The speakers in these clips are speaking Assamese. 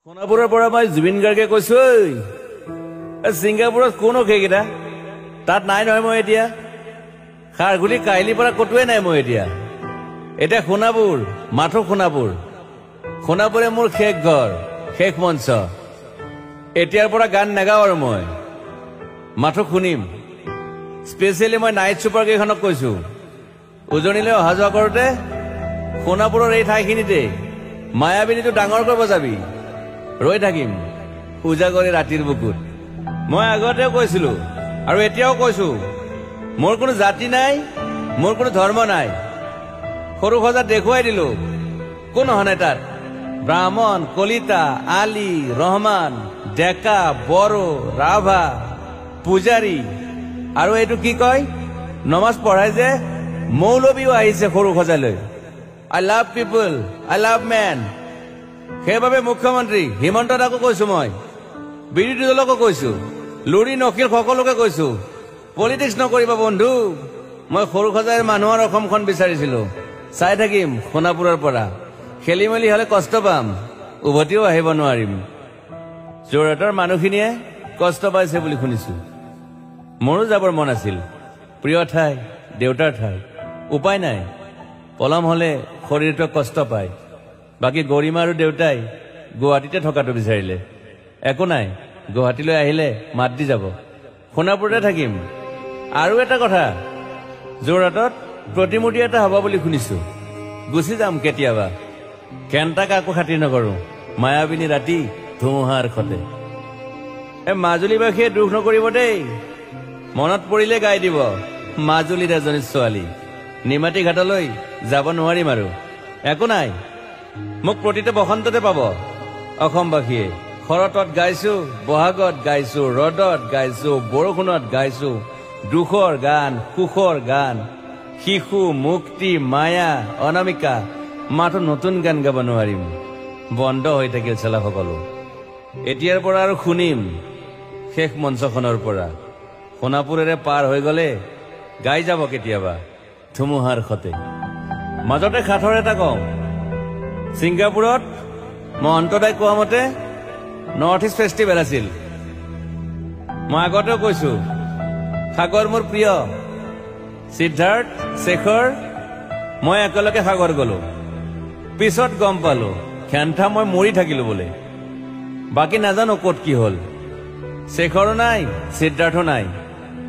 সোণাপুৰৰ পৰা মই জুবিন গাৰ্গে কৈছো ছিংগাপুৰত কোন সেইকেইটা তাত নাই নহয় মই এতিয়া খাৰগুলি কাহিলীৰ পৰা কতোৱে নাই মই এতিয়া সোণাপুৰ মাথো সোণাপুৰে মোৰ শেষ ঘৰ শেষ মঞ্চ এতিয়াৰ পৰা গান নাগাওঁ আৰু মই মাথো শুনিম স্পেচিয়েলি মই নাইট ছুপাৰ কেইখনক কৈছো উজনিলৈ অহা যোৱা কৰোঁতে সোণাপুৰৰ এই ঠাইখিনিতে মায়াবিনীটো ডাঙৰ কৰিব যাবি ৰৈ থাকিম উজাগৰি ৰাতিৰ বুকুত মই আগতেও কৈছিলো আৰু এতিয়াও কৈছো মোৰ কোনো জাতি নাই মোৰ কোনো ধৰ্ম নাই সৰু সজা দেখুৱাই দিলো কোন হনে তাত ব্ৰাহ্মণ কলিতা আলী ৰহমান ডেকা বড়ো ৰাভা পূজাৰী আৰু এইটো কি কয় নমাজ পঢ়াই যে মৌলবীও আহিছে সৰু সজালৈ I love people I love man সেইবাবে মুখ্যমন্ত্ৰী হিমন্ত দাকো কৈছো মই বিৰোধী দলকো কৈছো লুৰি নকিল সকলোকে কৈছো পলিটিক্স নকৰিবা বন্ধু মই সৰু সজাইৰ মানুহৰ অসমখন বিচাৰিছিলো চাই থাকিম সোণাপুৰৰ পৰা খেলি মেলি হলে কষ্ট পাম উভতিও আহিব নোৱাৰিম যোৰহাটৰ মানুহখিনিয়ে কষ্ট পাইছে বুলি শুনিছো মোৰো যাবৰ মন আছিল প্ৰিয় ঠাই দেউতাৰ ঠাই উপায় নাই পলম হলে শৰীৰটো কষ্ট পায় বাকী গৰিমা আৰু দেউতাই গুৱাহাটীতে থকাটো বিচাৰিলে একো নাই গুৱাহাটীলৈ আহিলে মাত দি যাব সোণাপুৰতে থাকিম আৰু এটা কথা যোৰহাটত প্ৰতিমূৰ্তি এটা হ'ব বুলি শুনিছো গুচি যাম কেতিয়াবা কেণ্টাক আকৌ খাতিৰ নকৰো মায়াবিনী ৰাতি ধুমুহাৰ খতে মাজুলীবাসীয়ে দুখ নকৰিব দেই মনত পৰিলে গাই দিব মাজুলীৰ এজনী ছোৱালী নিমাতী ঘাটলৈ যাব নোৱাৰিম আৰু একো নাই মোক প্ৰতিটো বসন্ততে পাব অসমবাসীয়ে শৰতত গাইছো বহাগত গাইছো ৰদত গাইছো বৰষুণত গাইছো দুখৰ গান সুখৰ গান শিশু মুক্তি মায়া অনামিকা মাথো নতুন গান গাব নোৱাৰিম বন্ধ হৈ থাকিল চেলা সকলো এতিয়াৰ পৰা আৰু শুনিম শেষ মঞ্চখনৰ পৰা সোণাপুৰেৰে পাৰ হৈ গলে গাই যাব কেতিয়াবা ধুমুহাৰ খতে মাজতে সাঁথৰ এটা কওঁ ছিংগাপুৰত মহন্তদাই কোৱা মতে নৰ্থ ইষ্ট ফেষ্টিভেল আছিল মই আগতেও কৈছো সাগৰ মোৰ প্ৰিয় সিদ্ধাৰ্থ শেখৰ মই একেলগে সাগৰ গলো পিছত গম পালো খেন্থা মই মৰি থাকিলো বোলে বাকী নাজানো ক'ত কি হল শেখৰো নাই সিদ্ধাৰ্থো নাই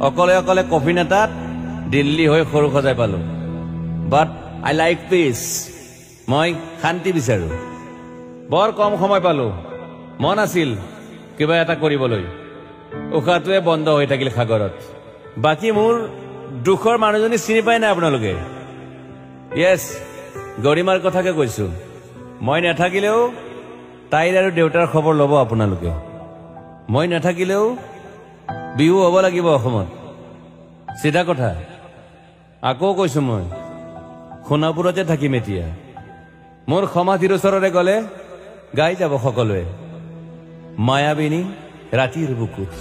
অকলে অকলে কফিন এটাত দিল্লী হৈ সৰু সজাই পালো বাট আই লাইক পিচ মই শান্তি বিচাৰো বৰ কম সময় পালো মন আছিল কিবা এটা কৰিবলৈ উশাহটোৱে বন্ধ হৈ থাকিল সাগৰত বাকী মোৰ দুখৰ মানুহজনী চিনি পাই নাই আপোনালোকে য়েছ গৰিমাৰ কথাকে কৈছো মই নাথাকিলেও তাইৰ আৰু দেউতাৰ খবৰ ল'ব আপোনালোকে মই নাথাকিলেও বিহু হ'ব লাগিব অসমত চিধা কথা আকৌ কৈছো মই সোণাপুৰতে থাকিম এতিয়া মোৰ সমাধিৰ ওচৰৰে গলে গাই যাব সকলোৱে মায়াবিনী ৰাতিৰ বুকুত